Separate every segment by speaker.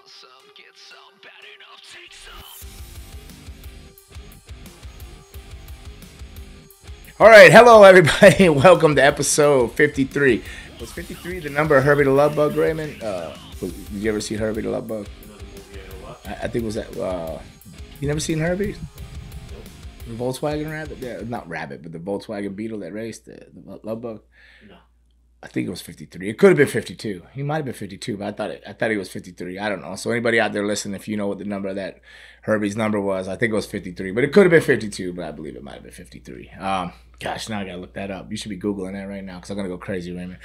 Speaker 1: want some, get some, bad enough, take some.
Speaker 2: All right, hello everybody. Welcome to episode 53. Was 53 the number of Herbie the Love Bug, Raymond? Did you ever see Herbie the Love Bug? I think it was that. You never seen Herbie? The Volkswagen Rabbit? Yeah, not Rabbit, but the Volkswagen Beetle that raced the Love Bug.
Speaker 3: No.
Speaker 2: I think it was 53. It could have been 52. He might have been 52, but I thought he was 53. I don't know. So anybody out there listening, if you know what the number of that Herbie's number was, I think it was 53. But it could have been 52, but I believe it might have been 53. Gosh, now I gotta look that up. You should be Googling that right now because I'm gonna go crazy, Raymond.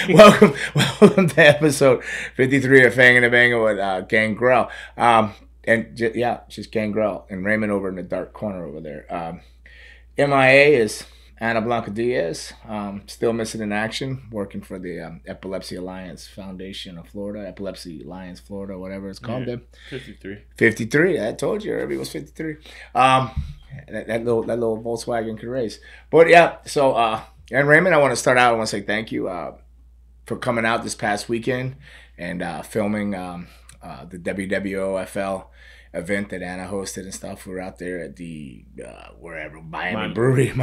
Speaker 2: Welcome to episode 53 of Fang and the Banger with Gangrel. Just Gangrel and Raymond over in the dark corner over there. MIA is Ana Blanca Diaz, still missing in action, working for the Epilepsy Alliance Foundation of Florida, Epilepsy Alliance Florida, whatever it's called.
Speaker 3: Yeah, 53.
Speaker 2: 53. I told you, Herbie was 53. That little Volkswagen could race. But yeah, so and Raymond, I want to start out. I want to say thank you for coming out this past weekend and filming the WWOFL event that Anna hosted and stuff. We were out there at the Miami Brewery in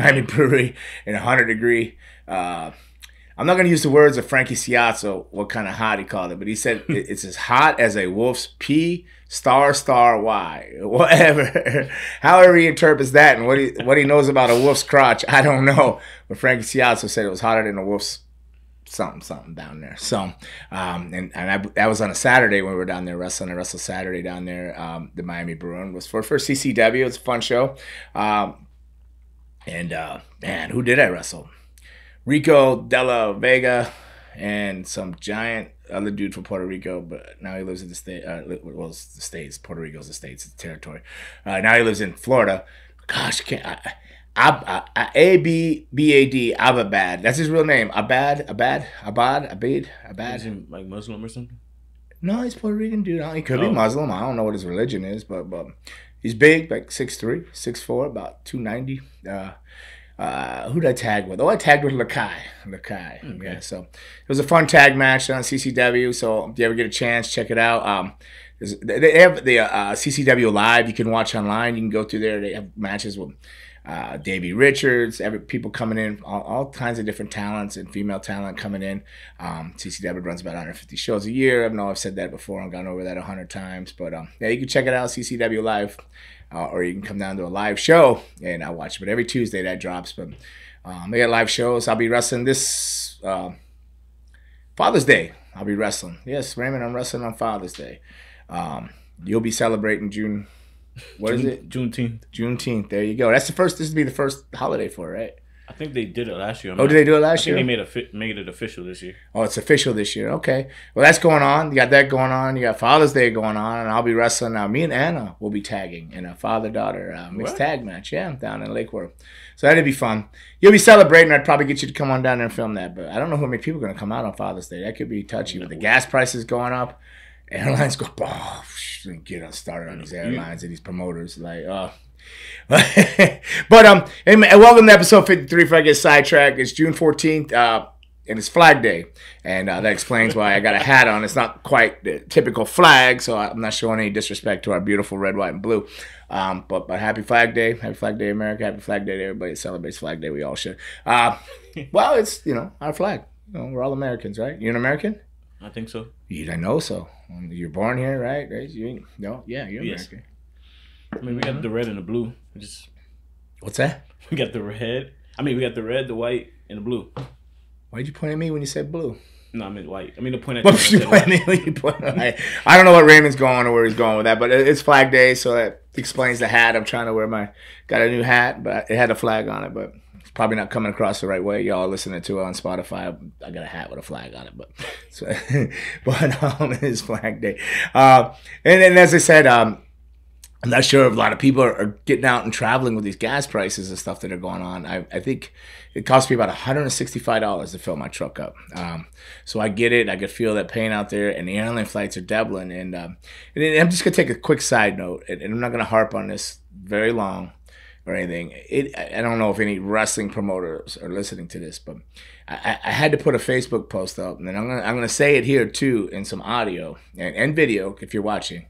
Speaker 2: 100 degree. I'm not going to use the words of Frankie Ciazzo, what kind of hot he called it, but he said it's as hot as a wolf's pee **Y, whatever. However he interprets that and what he knows about a wolf's crotch, I don't know. But Frankie Ciazzo said it was hotter than a wolf's something down there. So, that was on a Saturday when we were down there wrestling. I wrestled Saturday down there. The Miami Bruin was for CCW. It's a fun show. Man, who did I wrestle? Rico Della Vega and some giant other dude from Puerto Rico, but now he lives in the state. Well, it's the States. Puerto Rico's the States. It's the territory. Now he lives in Florida. Gosh, Abad. Abad. That's his real name. Abad.
Speaker 3: Is he like Muslim or something?
Speaker 2: No, he's Puerto Rican dude. He could be Muslim. I don't know what his religion is, but he's big, like 6'3", 6'4", about 290. Who did I tag with? Oh, I tagged with Lakai. Okay. Yeah, so it was a fun tag match on CCW. So if you ever get a chance, check it out. They have the CCW Live. You can watch online. You can go through there. They have matches with Davey Richards, people coming in, all kinds of different talents and female talent coming in. CCW runs about 150 shows a year. I know I've said that before. I've gone over that 100 times. But yeah, you can check it out, CCW Live. Or you can come down to a live show and I watch it. But every Tuesday that drops. But they got live shows. I'll be wrestling this Father's Day. I'll be wrestling. Yes, Raymond, I'm wrestling on Father's Day. You'll be celebrating June. What is it?
Speaker 3: Juneteenth.
Speaker 2: Juneteenth. There you go. That's the first. This would be the first holiday for it, right?
Speaker 3: I think they did it last year.
Speaker 2: Did they do it last year?
Speaker 3: I think they made it official this year.
Speaker 2: Oh, it's official this year. Okay. Well, that's going on. You got that going on. You got Father's Day going on, and I'll be wrestling. Now, me and Anna will be tagging in a father-daughter mixed tag match. Yeah, down in Lake Worth. So that'd be fun. You'll be celebrating. I'd probably get you to come on down there and film that, but I don't know how many people are going to come out on Father's Day. That could be touchy with the gas prices going up. Airlines go, get us started on these airlines and these promoters. But and welcome to episode 53. If I get sidetracked, it's June 14th, and it's Flag Day, and that explains why I got a hat on. It's not quite the typical flag, so I'm not showing any disrespect to our beautiful red, white, and blue. But happy Flag Day, America, happy Flag Day to everybody that celebrates Flag Day. We all should. Well, it's our flag. We're all Americans, right? You're an American?
Speaker 3: I think so.
Speaker 2: I know so. You're born here, right? You're American.
Speaker 3: I mean, we got the red and the blue.
Speaker 2: What's that?
Speaker 3: We got the red. I mean, we got the red, the white, and the blue.
Speaker 2: Why'd you point at me when you said blue?
Speaker 3: No, I meant white. I mean, the point at
Speaker 2: I don't know what Raymond's going or where he's going with that, but it's Flag Day, so that explains the hat. I'm trying to wear got a new hat, but it had a flag on it, but it's probably not coming across the right way. Y'all listening to it on Spotify. I got a hat with a flag on it, but it's Flag Day. And then, as I said, I'm not sure if a lot of people are getting out and traveling with these gas prices and stuff that are going on. I think it cost me about $165 to fill my truck up. So I get it. I could feel that pain out there, and the airline flights are doubling. And I'm just going to take a quick side note, and I'm not going to harp on this very long. or anything. I don't know if any wrestling promoters are listening to this, but I had to put a Facebook post up, and then I'm gonna say it here too in some audio and video if you're watching.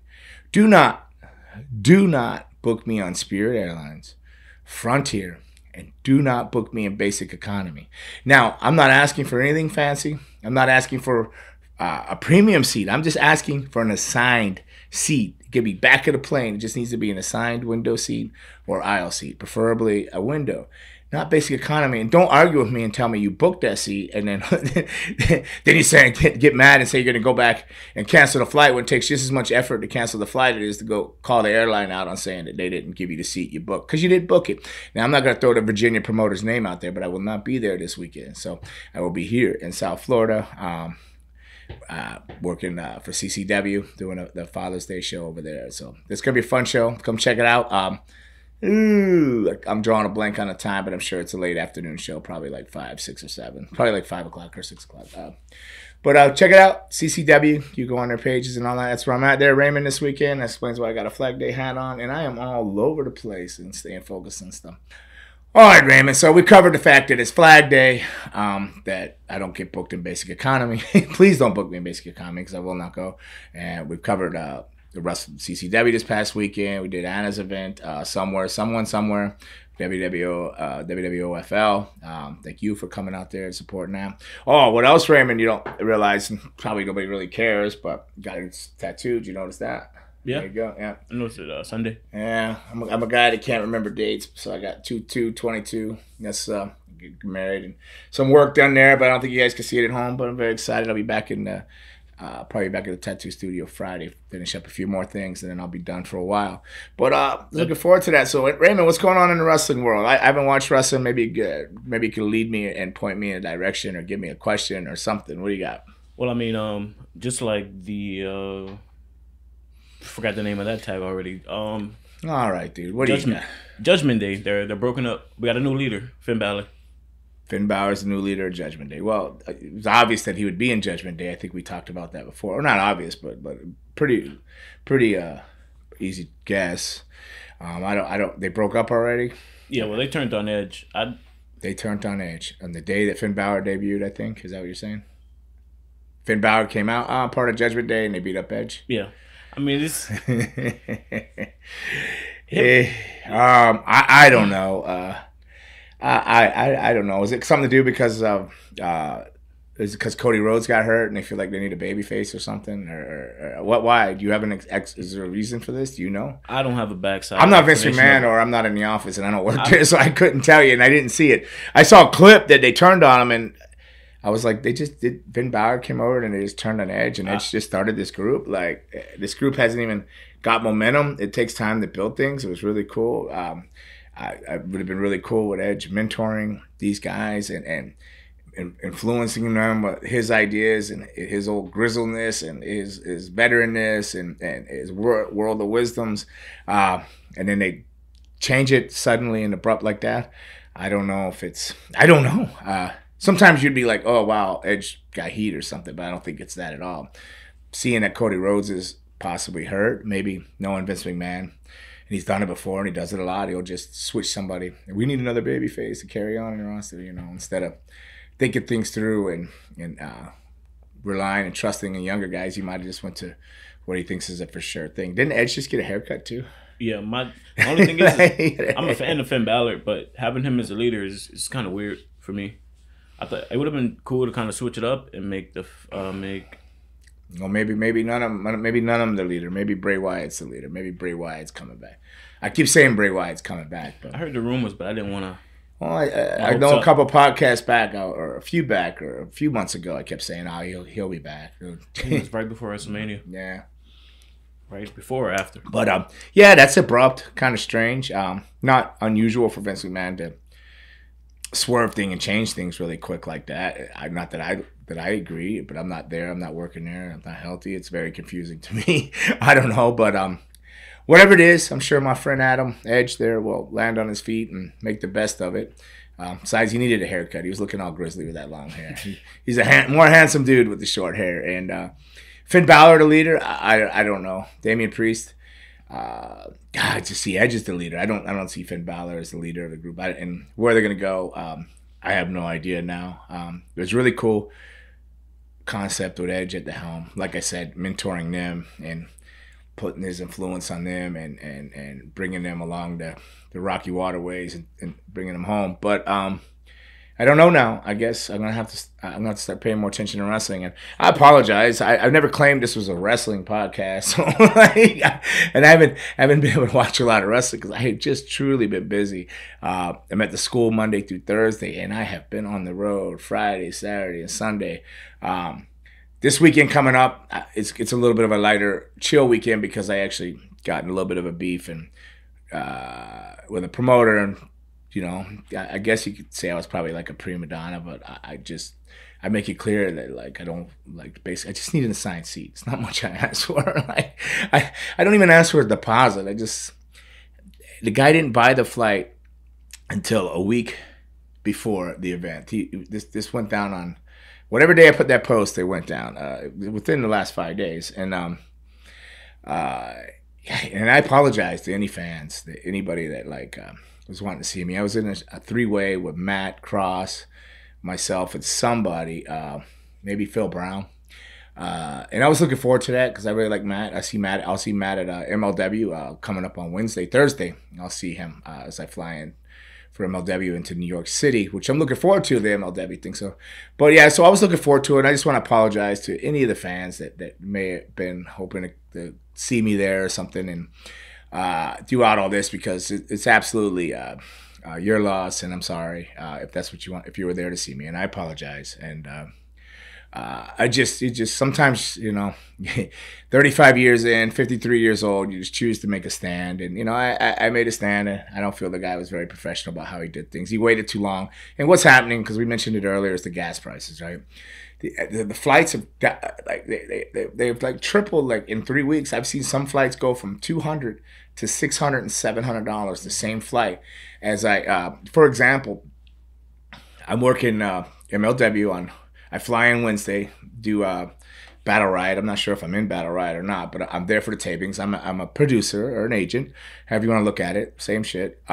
Speaker 2: Do not book me on Spirit Airlines, Frontier, and do not book me in Basic Economy. Now, I'm not asking for anything fancy. I'm not asking for a premium seat. I'm just asking for an assigned seat. It could be back of the plane. It just needs to be an assigned window seat or aisle seat, preferably a window, not Basic Economy. And don't argue with me and tell me you booked that seat, and then then you say get mad and say you're going to go back and cancel the flight when it takes just as much effort to cancel the flight as it is to go call the airline out on saying that they didn't give you the seat you booked because you didn't book it. Now, I'm not going to throw the Virginia promoter's name out there, but I will not be there this weekend. So I will be here in South Florida, working for CCW, doing the Father's Day show over there. So it's going to be a fun show. Come check it out. I'm drawing a blank on the time, but I'm sure it's a late afternoon show, probably like 5, 6, or 7. Probably like 5 o'clock or 6 o'clock. But check it out, CCW. You go on their pages and all that. That's where I'm at there, Raymond, this weekend. That explains why I got a Flag Day hat on, and I am all over the place and staying focused and stuff. All right, Raymond. So we covered the fact that it's Flag Day, that I don't get booked in Basic Economy. Please don't book me in Basic Economy because I will not go. And we've covered the rest of CCW this past weekend. We did Anna's event somewhere, WWOFL. Thank you for coming out there and supporting that. Oh, what else, Raymond? You don't realize, and probably nobody really cares, but got it tattooed. You notice that?
Speaker 3: Yeah.
Speaker 2: There you go. Yeah.
Speaker 3: I noticed it Sunday.
Speaker 2: Yeah. I'm a guy that can't remember dates, so I got 2/2/22. That's get married and some work done there, but I don't think you guys can see it at home. But I'm very excited. I'll be back in probably back at the tattoo studio Friday, finish up a few more things, and then I'll be done for a while. But looking forward to that. So, Raymond, what's going on in the wrestling world? I haven't watched wrestling. Maybe you can lead me and point me in a direction or give me a question or something. What do you got?
Speaker 3: Well, I mean, just like the forgot the name of that tag already. All
Speaker 2: right, dude. What do you got?
Speaker 3: Judgment Day. They're broken up. We got a new leader, Finn Balor.
Speaker 2: Finn Balor's the new leader of Judgment Day. Well, it was obvious that he would be in Judgment Day. I think we talked about that before. Or not obvious, but pretty easy guess. I don't. They broke up already.
Speaker 3: Yeah, well, they turned on Edge.
Speaker 2: They turned on Edge on the day that Finn Balor debuted. I think is that what you're saying? Finn Balor came out part of Judgment Day, and they beat up Edge.
Speaker 3: Yeah, I mean it's.
Speaker 2: I don't know. I don't know. Is it something to do because of is it because Cody Rhodes got hurt and they feel like they need a baby face or something, or what? Why do you have is there a reason for this? Do you know?
Speaker 3: I don't have a backside.
Speaker 2: I'm not Vince McMahon, or I'm not in the office, and I don't work there, so I couldn't tell you, and I didn't see it. I saw a clip that they turned on him, and I was like, they just did. Finn Balor came over and they just turned on Edge, and Edge just started this group. Like this group hasn't even got momentum. It takes time to build things. It was really cool. I would have been really cool with Edge mentoring these guys and influencing them with his ideas and his old grizzleness and his veteranness and his world of wisdoms. And then they change it suddenly and abrupt like that. I don't know if it's – I don't know. Sometimes you'd be like, oh, wow, Edge got heat or something, but I don't think it's that at all. Seeing that Cody Rhodes is possibly hurt, maybe knowing Vince McMahon – and he's done it before, and he does it a lot. He'll just switch somebody. We need another baby face to carry on in the roster, instead of thinking things through and relying and trusting in younger guys. He might have just went to what he thinks is a for sure thing. Didn't Edge just get a haircut too?
Speaker 3: Yeah, my only thing is I'm a fan of Finn Balor, but having him as a leader is kind of weird for me. I thought it would have been cool to kind of switch it up and make the
Speaker 2: Well, maybe none of them the leader. Maybe Bray Wyatt's the leader. Maybe Bray Wyatt's coming back. I keep saying Bray Wyatt's coming back. But
Speaker 3: I heard the rumors, but I didn't want to.
Speaker 2: Well, I know a couple podcasts back, or a few months ago, I kept saying, "Oh, he'll be back."
Speaker 3: It was right before WrestleMania.
Speaker 2: Yeah,
Speaker 3: right before or after.
Speaker 2: But yeah, that's abrupt, kind of strange. Not unusual for Vince McMahon to swerve things and change things really quick like that. Not that I agree, but I'm not there. I'm not working there. I'm not healthy. It's very confusing to me. I don't know, but whatever it is, I'm sure my friend Adam Edge there will land on his feet and make the best of it. Besides, he needed a haircut. He was looking all grizzly with that long hair. He's a more handsome dude with the short hair. And Finn Balor, the leader, I don't know. Damian Priest, just see Edge as the leader. I don't see Finn Balor as the leader of the group. And where they're gonna go, I have no idea now. It was really cool concept with Edge at the helm. Like I said, mentoring them and putting his influence on them and bringing them along the rocky waterways and bringing them home. But I don't know now. I guess I'm gonna have to start paying more attention to wrestling. And I apologize. I've never claimed this was a wrestling podcast, so and I haven't been able to watch a lot of wrestling because I have just truly been busy. I'm at the school Monday through Thursday, and I have been on the road Friday, Saturday, and Sunday. This weekend coming up, it's a little bit of a lighter, chill weekend because I actually got in a little bit of a beef and with a promoter and. You know, I guess you could say I was probably like a prima donna, but I make it clear that like I don't like basically I just need an assigned seat. It's not much I ask for. Like I don't even ask for a deposit. The guy didn't buy the flight until a week before the event. This went down on whatever day I put that post. It went down within the last 5 days, and I apologize to any fans, anybody that like. Was wanting to see me. I was in a three-way with Matt Cross, myself, and somebody, maybe Phil Brown. And I was looking forward to that because I really like Matt. I'll see Matt at MLW coming up on Thursday. I'll see him as I fly in for MLW into New York City, which I'm looking forward to, the MLW thing. So, but yeah, so I was looking forward to it. And I just want to apologize to any of the fans that may have been hoping to see me there or something. And throughout all this, because it's absolutely your loss, and I'm sorry if that's what you want. If you were there to see me, and I apologize. And it just sometimes 35 years in, 53 years old, you just choose to make a stand. And I made a stand, and I don't feel the guy was very professional about how he did things. He waited too long. And what's happening, because we mentioned it earlier, is the gas prices, right? The flights have got like they've like tripled like in 3 weeks. I've seen some flights go from $200 to $600 and $700 the same flight. As for example, I'm working MLW on. I fly in Wednesday, do Battle Riot. I'm not sure if I'm in Battle Riot or not, but I'm there for the tapings. I'm a producer or an agent, however you want to look at it. Same shit.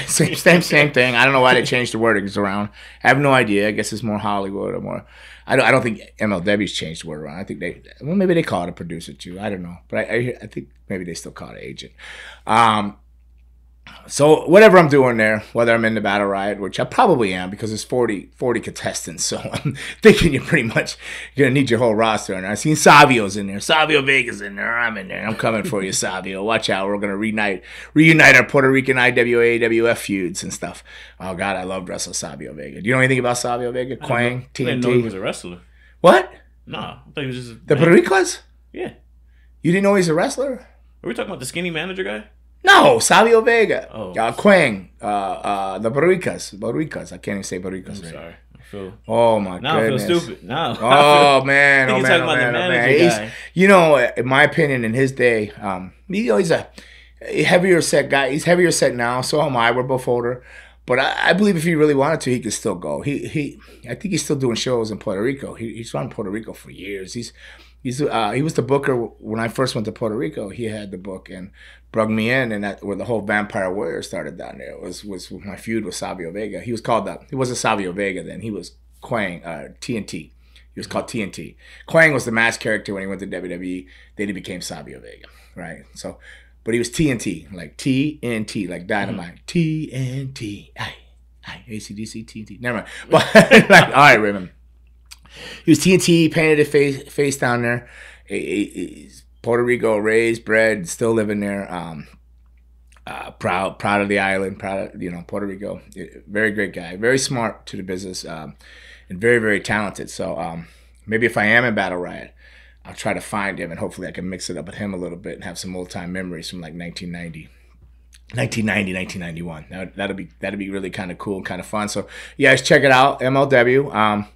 Speaker 2: Same thing. I don't know why they changed the wordings around. I have no idea. I guess it's more Hollywood or more. I don't think MLW's changed the word around. I think maybe they call it a producer too. I don't know, but I think maybe they still call it agent. So whatever I'm doing there, whether I'm in the Battle Riot, which I probably am because there's 40 contestants, so I'm thinking you're pretty much going to need your whole roster. And I've seen Savio's in there. Savio Vega's in there. I'm in there. I'm coming for you, Savio. Watch out. We're going to reunite our Puerto Rican IWA, AWF feuds and stuff. Oh, God, I love wrestling Savio Vega. Do you know anything about Savio Vega? Quang, TNT? I didn't know
Speaker 3: he was a wrestler.
Speaker 2: What?
Speaker 3: No, I thought he was just
Speaker 2: the Puerto Ricans?
Speaker 3: Yeah.
Speaker 2: You didn't know he's a wrestler?
Speaker 3: Are we talking about the skinny manager guy?
Speaker 2: No, Savio Vega.
Speaker 3: Oh.
Speaker 2: Quang. The Boricas. I can't even say Boricas.
Speaker 3: I'm sorry. I feel.
Speaker 2: Oh my
Speaker 3: now
Speaker 2: goodness.
Speaker 3: I feel stupid. Now.
Speaker 2: Oh man.
Speaker 3: I think you're talking about the manager guy.
Speaker 2: In my opinion, in his day, he's a heavier set guy. He's heavier set now. So am I. We're both older. But I believe if he really wanted to, he could still go. I think he's still doing shows in Puerto Rico. He's run Puerto Rico for years. He was the booker when I first went to Puerto Rico. He had the book and brought me in, and that where the whole Vampire Warrior started down there. It was my feud with Savio Vega. He wasn't Savio Vega then. He was Quang, TNT. He was called TNT. Quang was the mask character when he went to WWE. Then he became Savio Vega, right? So, but he was TNT, like TNT, like Dynamite. TNT. ACDC, TNT. Never mind. But all right, Raymond. He was TNT, painted his face down there. He's Puerto Rico, raised, bred, still living there. Proud of the island, proud of Puerto Rico. Very great guy, very smart to the business, and very, very talented. So maybe if I am in Battle Riot, I'll try to find him, and hopefully I can mix it up with him a little bit and have some old time memories from like 1991. That'd be really kind of cool and kind of fun. So you guys check it out, MLW. I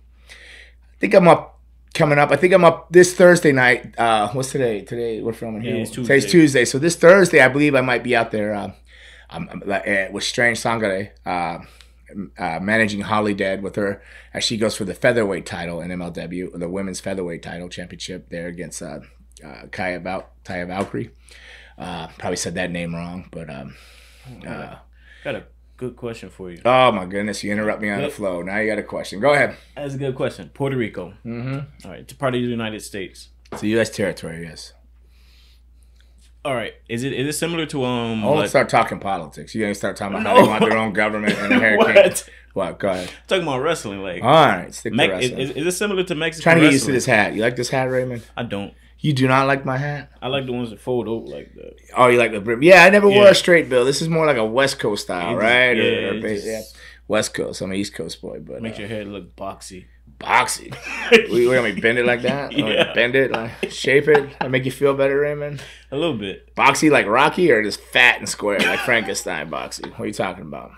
Speaker 2: think I'm up. Coming up, I think I'm up this Thursday night. What's today? Today we're filming here. Today's Tuesday. So this Thursday, I believe I might be out there with Strange Sangare, managing Holly Dead with her as she goes for the featherweight title in MLW, the women's featherweight title championship there against Taya Valkyrie. Probably said that name wrong, but
Speaker 3: Got a good question for you.
Speaker 2: oh my goodness, you interrupt me on the flow. Now you got a question. Go ahead.
Speaker 3: That's a good question. Puerto Rico. Mm-hmm. All right, it's a part of the United States.
Speaker 2: It's a U.S. territory, yes.
Speaker 3: All right, is it similar to
Speaker 2: I won't start talking politics. You gotta start talking about how they want their own government and a hurricane. What? Go ahead.
Speaker 3: Talking about wrestling, like.
Speaker 2: All right, stick to wrestling.
Speaker 3: Is it similar to Mexican
Speaker 2: Trying to get
Speaker 3: wrestling?
Speaker 2: used to this hat. You like this hat, Raymond?
Speaker 3: I don't.
Speaker 2: You do not like my hat?
Speaker 3: I like the ones that fold over like that.
Speaker 2: Oh, you like the brim? Yeah, I never wore a straight bill. This is more like a West Coast style, right?
Speaker 3: Yeah,
Speaker 2: West Coast. I'm an East Coast boy, but
Speaker 3: makes your head look boxy.
Speaker 2: Boxy? we gonna bend it like that?
Speaker 3: Yeah.
Speaker 2: Bend it, like shape it, and make you feel better, Raymond?
Speaker 3: A little bit.
Speaker 2: Boxy like Rocky, or just fat and square like Frankenstein boxy? What are you talking about?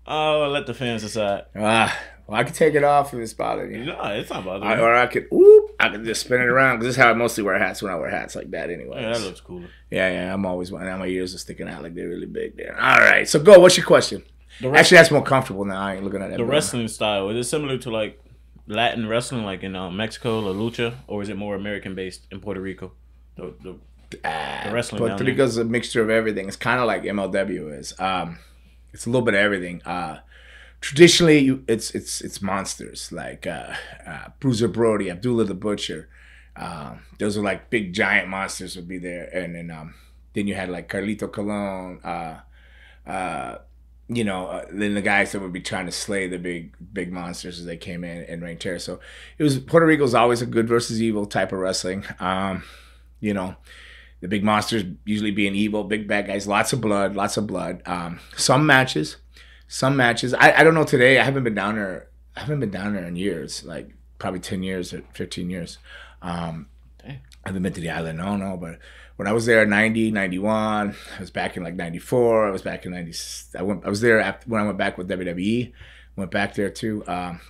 Speaker 3: Oh, I'll let the fans decide.
Speaker 2: Well, I could take it off if it's bothering you.
Speaker 3: No, it's not bothering me.
Speaker 2: Or I could just spin it around, because this is how I mostly wear hats when I wear hats like that anyway.
Speaker 3: Yeah, that looks cooler.
Speaker 2: Yeah, I'm always wearing. Now my ears are sticking out like they're really big there. All right, so go. What's your question? Actually, that's more comfortable now. I ain't looking at that.
Speaker 3: The wrestling style, is it similar to like Latin wrestling, like in Mexico, La Lucha, or is it more American based in Puerto Rico? The wrestling.
Speaker 2: Puerto Rico's a mixture of everything. It's kind of like MLW is. It's a little bit of everything. Traditionally, it's monsters like Bruiser Brody, Abdullah the Butcher. Those are like big giant monsters would be there, and then you had like Carlito Colon. Then the guys that would be trying to slay the big monsters as they came in and reign terror. So it was Puerto Rico's always a good versus evil type of wrestling. The big monsters usually being evil, big bad guys, lots of blood. Some matches. I don't know today. I haven't been down there. In years, like probably 10 years or 15 years. I haven't been to the island. No. But when I was there in 90, 91, I was back in like 94. I was back in 90. I was there when I went back with WWE. Went back there too.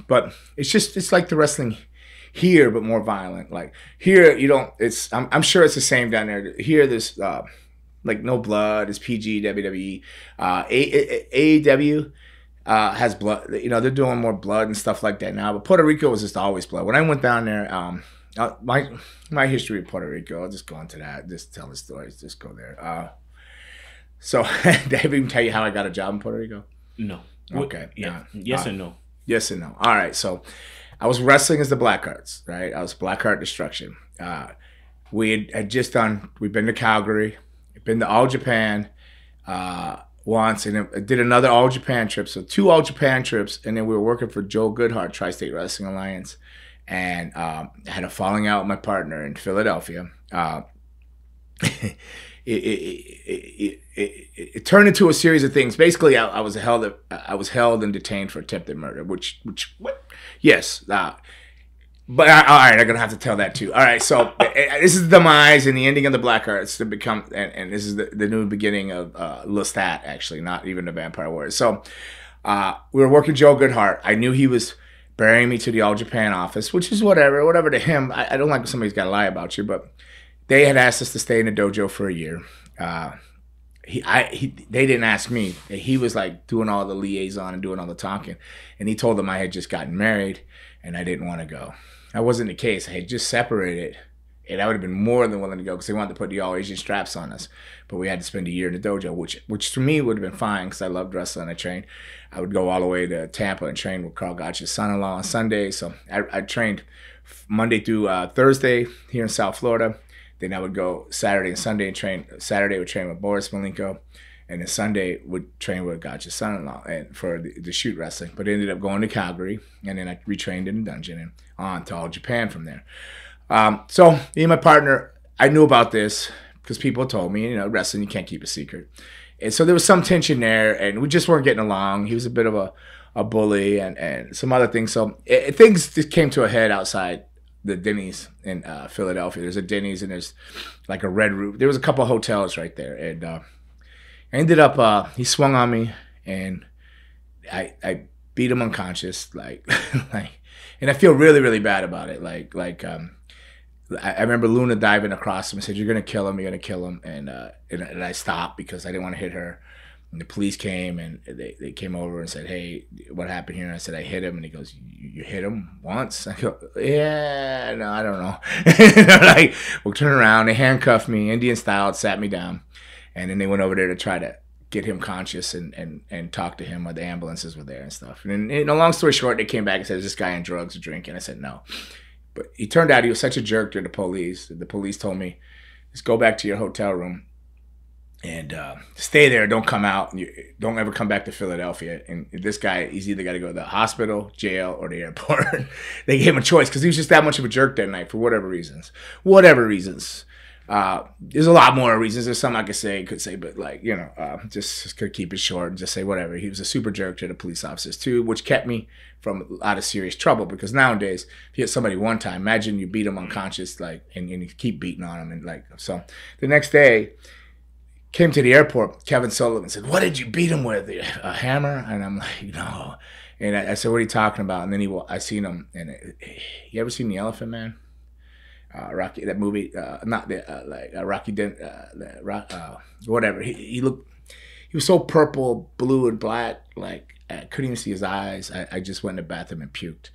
Speaker 2: But it's like the wrestling here, but more violent. Like here, you don't. I'm sure it's the same down there. Here, there's like no blood. It's PG, WWE. AEW has blood. They're doing more blood and stuff like that now. But Puerto Rico was just always blood. When I went down there, my history of Puerto Rico, I'll just go into that. Just tell the stories. Just go there. So did I even tell you how I got a job in Puerto Rico?
Speaker 3: No.
Speaker 2: Okay.
Speaker 3: Yeah. Yes and no.
Speaker 2: Yes and no. All right. So I was wrestling as the Blackhearts, right? I was Blackheart Destruction. We'd been to Calgary, been to All Japan once, and I did another All Japan trip. So 2 All Japan trips, and then we were working for Joe Goodhart, Tri-State Wrestling Alliance, and I had a falling out with my partner in Philadelphia. It turned into a series of things. Basically, I was held and detained for attempted murder. Which what? Yes. But all right, I'm gonna have to tell that too. All right, so this is the demise and the ending of the Blackhearts to become, and this is the new beginning of Lestat, actually, not even the Vampire Warriors. So we were working Joe Goodhart. I knew he was burying me to the All Japan office, which is whatever to him. I don't like when somebody's got to lie about you, but they had asked us to stay in the dojo for a year. They didn't ask me. He was like doing all the liaison and doing all the talking, and he told them I had just gotten married and I didn't want to go. That wasn't the case. I had just separated, and I would have been more than willing to go because they wanted to put the all Asian straps on us. But we had to spend a year in the dojo, which to me would have been fine because I loved wrestling. I trained. I would go all the way to Tampa and train with Carl Gotch's son-in-law on Sunday. So I trained Monday through Thursday here in South Florida. Then I would go Saturday and Sunday and train. Saturday I would train with Boris Malenko, and then Sunday would train with Gotch's son-in-law and for the shoot wrestling. But I ended up going to Calgary, and then I retrained in the dungeon and on to All Japan from there. So me and my partner, I knew about this because people told me, wrestling, you can't keep a secret. And so there was some tension there, and we just weren't getting along. He was a bit of a bully and some other things. So things just came to a head outside the Denny's in Philadelphia. There's a Denny's, and there's like a red roof. There was a couple of hotels right there, and I ended up, he swung on me, and I beat him unconscious, like, and I feel really, really bad about it. I remember Luna diving across him and said, "You're gonna kill him. You're gonna kill him." And I stopped because I didn't want to hit her. And the police came, and they came over and said, "Hey, what happened here?" And I said, "I hit him." And he goes, "You hit him once?" I go, "Yeah, no, I don't know." We'll turn around. They handcuffed me, Indian style, sat me down. And then they went over there to try to get him conscious and talk to him while the ambulances were there and stuff. And long story short, they came back and said, is this guy on drugs or drinking? I said, no. But it turned out he was such a jerk to the police. The police told me, just go back to your hotel room and stay there. Don't come out. Don't ever come back to Philadelphia. And this guy, he's either got to go to the hospital, jail, or the airport. They gave him a choice because he was just that much of a jerk that night for whatever reasons. There's a lot more reasons. There's some I could say, but like, just could keep it short and just say whatever. He was a super jerk to the police officers too, which kept me from a lot of serious trouble, because nowadays, if you hit somebody one time, imagine you beat them unconscious, like, and you keep beating on them. And like, so the next day, came to the airport, Kevin Sullivan said, what did you beat him with? A hammer? And I'm like, no. And I said, what are you talking about? And then I seen him, and you ever seen The Elephant Man? Rocky, that movie, not the Rocky, whatever. He was so purple, blue, and black, like I couldn't even see his eyes. I just went in the bathroom and puked.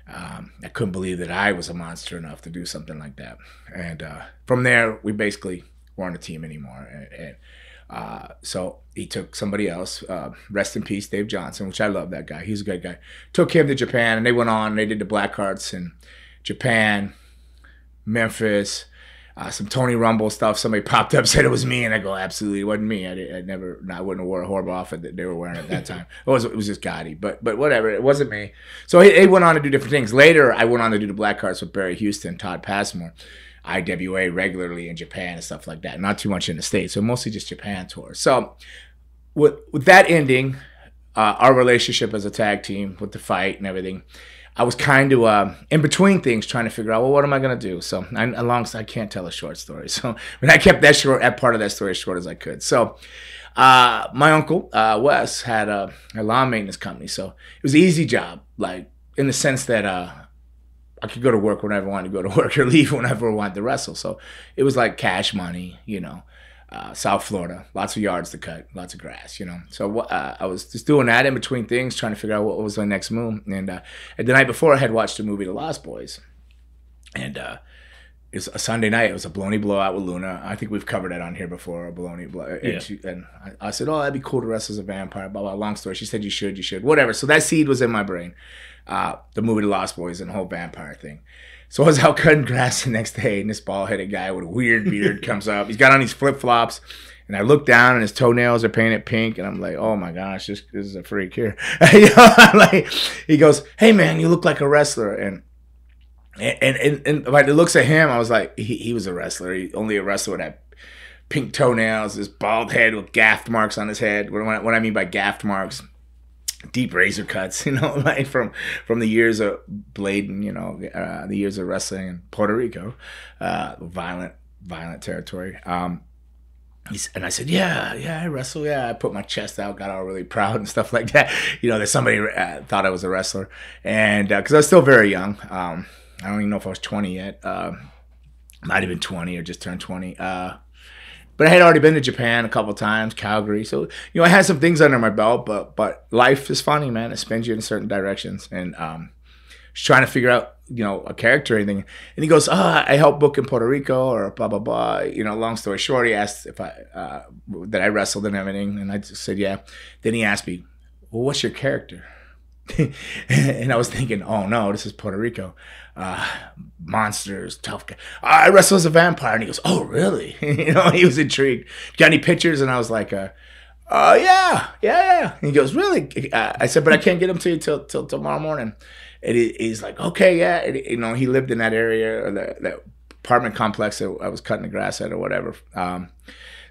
Speaker 2: I couldn't believe that I was a monster enough to do something like that. And from there, we basically weren't a team anymore. And so he took somebody else, rest in peace, Dave Johnson, which I love that guy. He's a good guy. Took him to Japan, and they went on. They did the Black Hearts in Japan, Memphis, some Tony Rumble stuff. Somebody popped up, said it was me, and I go, absolutely, it wasn't me. I wouldn't have wore a horrible outfit that they were wearing at that time. It was just Gotti, but whatever, it wasn't me. So he went on to do different things. Later, I went on to do the Black Hearts with Barry Houston, Todd Passmore, IWA regularly in Japan and stuff like that. Not too much in the States, so mostly just Japan tours. So with that ending, our relationship as a tag team with the fight and everything, I was kind of in between things, trying to figure out, well, what am I going to do? So I can't tell a short story. So I kept that part of that story as short as I could. So my uncle, Wes, had a lawn maintenance company. So it was an easy job, like in the sense that I could go to work whenever I wanted to go to work or leave whenever I wanted to wrestle. So it was like cash money, South Florida, lots of yards to cut, lots of grass, So I was just doing that in between things, trying to figure out what was my next move. And the night before, I had watched the movie The Lost Boys. And it was a Sunday night. It was a bologna blowout with Luna. I think we've covered that on here before, a bologna blowout.
Speaker 3: Yeah.
Speaker 2: And I said, oh, that'd be cool to wrestle as a vampire, blah, blah. Long story. She said, you should. Whatever. So that seed was in my brain. The movie The Lost Boys and the whole vampire thing. So I was out cutting grass the next day, and this bald-headed guy with a weird beard comes up. He's got on these flip-flops, and I look down, and his toenails are painted pink, and I'm like, oh, my gosh, this is a freak here. He goes, hey, man, you look like a wrestler. And by the looks of him, I was like, he was a wrestler. Only a wrestler would have pink toenails, this bald head with gaff marks on his head. What I mean by gaff marks, deep razor cuts, like from the years of blading, the years of wrestling in Puerto Rico, violent territory. And I said, yeah, I wrestle. Yeah, I put my chest out, got all really proud and stuff like that. That somebody thought I was a wrestler. And because I was still very young. I don't even know if I was 20 yet. Might have been 20 or just turned 20. But I had already been to Japan a couple times, Calgary. So, I had some things under my belt, but life is funny, man. It spins you in certain directions. And just trying to figure out, a character or anything. And he goes, I helped book in Puerto Rico or blah, blah, blah. Long story short, he asked if that I wrestled and everything. And I just said, yeah. Then he asked me, well, what's your character? And I was thinking, oh no, this is Puerto Rico. Monsters, tough guy. I wrestle as a vampire. And he goes, oh really? He was intrigued. Got any pictures? And I was like, yeah. And he goes, really? I said, but I can't get them to you till tomorrow morning. And he's like, okay, yeah. And, he lived in that area, or that apartment complex that I was cutting the grass at or whatever.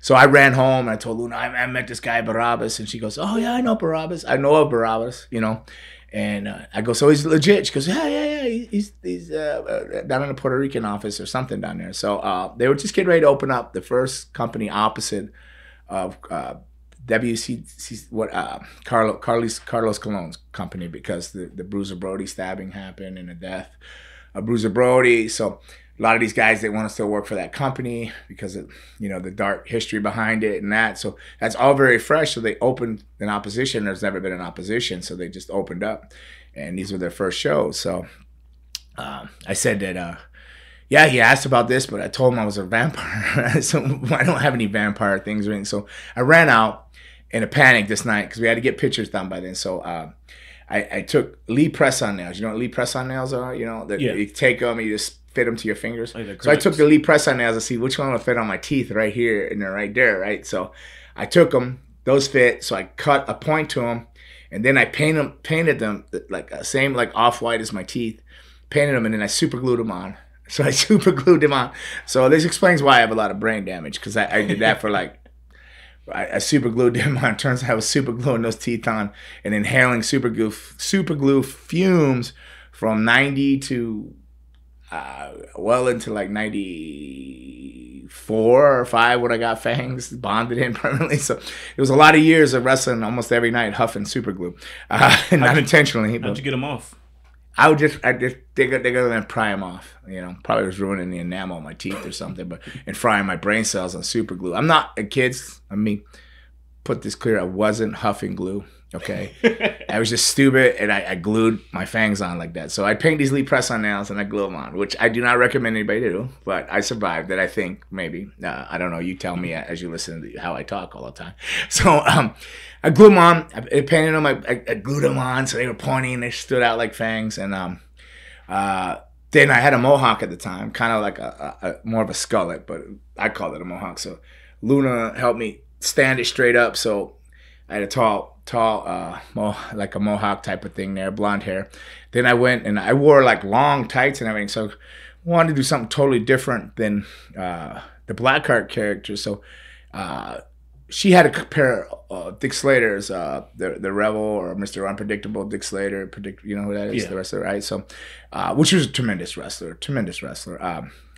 Speaker 2: So I ran home and I told Luna, I met this guy, Barabbas. And she goes, oh, yeah, I know Barabbas. I know of Barabbas, And I go, so he's legit? She goes, yeah. He's down in the Puerto Rican office or something down there. So they were just getting ready to open up the first company opposite of Carlos Colon's company, because the Bruiser Brody stabbing happened and the death of Bruiser Brody. So a lot of these guys, they want to still work for that company because of, the dark history behind it and that. So that's all very fresh. So they opened an opposition. There's never been an opposition. So they just opened up, and these were their first shows. So I said that, Yeah, he asked about this, but I told him I was a vampire. So I don't have any vampire things or anything. So I ran out in a panic this night because we had to get pictures done by then. So I took Lee press-on nails. You know what Lee press-on nails are? You know, you take them and you just fit them to your fingers. So I took the Lee press-on nails to see which one would fit on my teeth right here and then right there, right? So I took them. Those fit. So I cut a point to them. And then I painted them like same like off-white as my teeth. Painted them and then I super glued them on. So I super glued them on. So this explains why I have a lot of brain damage because I did that for like, I super glued them on. Turns out I was super gluing those teeth on and inhaling super glue fumes from 90 to well into like 94 or 5 when I got fangs bonded in permanently. So it was a lot of years of wrestling almost every night huffing super glue. Not intentionally.
Speaker 3: How'd you get them off?
Speaker 2: I just they go pry them off. You know, probably was ruining the enamel of my teeth or something, and frying my brain cells on super glue. I'm not a kids. I mean, put this clear. I wasn't huffing glue. Okay, I was just stupid, and I glued my fangs on like that. So I paint these Lee press-on nails and I glue them on, which I do not recommend anybody to do. But I survived it. I think maybe I don't know. You tell me as you listen to how I talk all the time. So I glued them on. I painted them. I glued them on so they were pointy and they stood out like fangs. And then I had a mohawk at the time, kind of like a more of a skullet, but I called it a mohawk. So Luna helped me stand it straight up. So I had a tall, like a mohawk type of thing there, blonde hair. Then I went and I wore like long tights and everything. So I wanted to do something totally different than the Blackheart character. So she had a pair of Dick Slater's, the Rebel or Mr. Unpredictable Dick Slater. You know who that is? Yeah. The wrestler, right? So, which was a tremendous wrestler.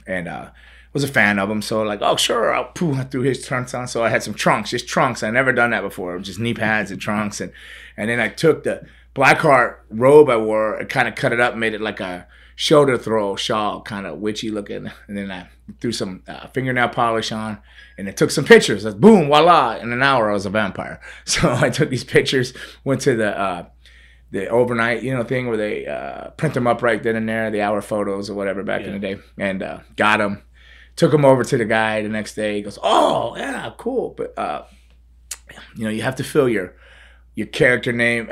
Speaker 2: And was a fan of him. So like, oh sure, I threw his trunks on. So I had some trunks, just trunks. I never done that before. Just knee pads and trunks, and then I took the Blackheart robe I wore and kind of cut it up, made it like a shoulder throw shawl, kind of witchy looking. And then I threw some fingernail polish on, and I took some pictures. Like, boom, voila! In an hour, I was a vampire. So I took these pictures, went to the overnight, thing where they print them up right then and there, the hour photos or whatever back in the day, and got them. Took him over to the guy the next day. He goes, "Oh, yeah, cool." But you have to fill your character name